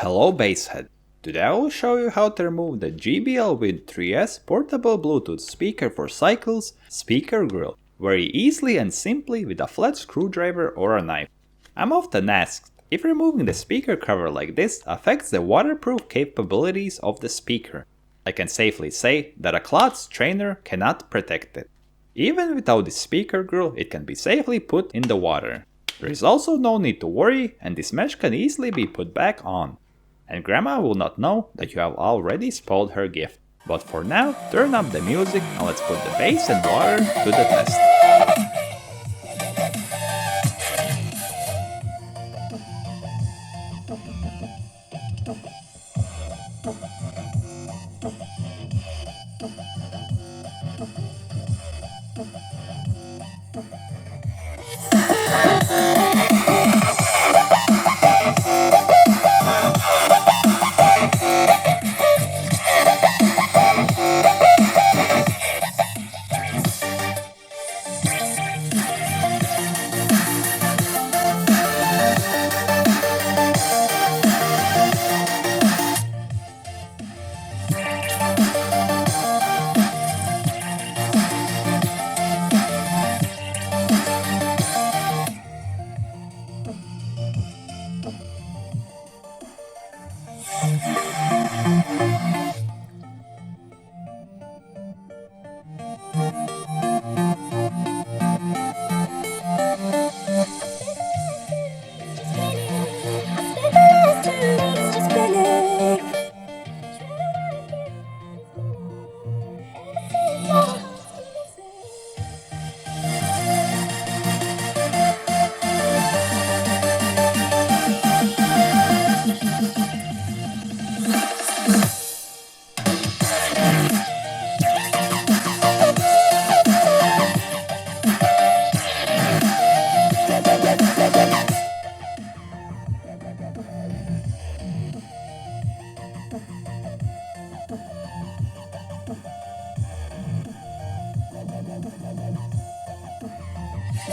Hello Basshead! Today I will show you how to remove the JBL Wind 3S Portable Bluetooth Speaker for Cycles speaker grill very easily and simply with a flat screwdriver or a knife. I'm often asked if removing the speaker cover like this affects the waterproof capabilities of the speaker. I can safely say that a cloth strainer cannot protect it. Even without the speaker grill, it can be safely put in the water. There is also no need to worry, and this mesh can easily be put back on. And Grandma will not know that you have already spoiled her gift. But for now, turn up the music and let's put the bass and water to the test.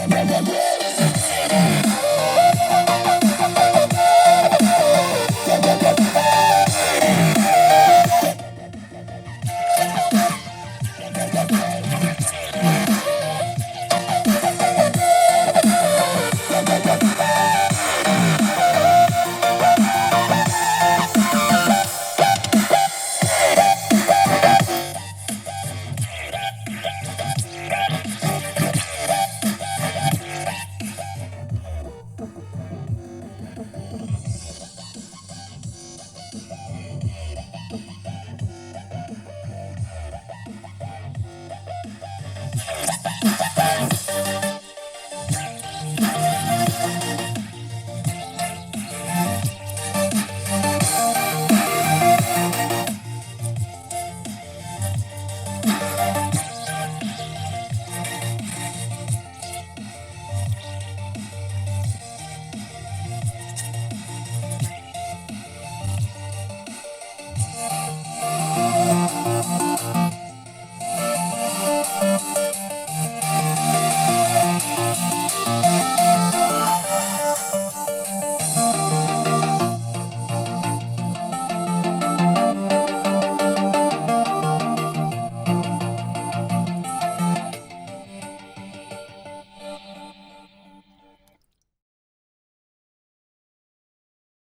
JBL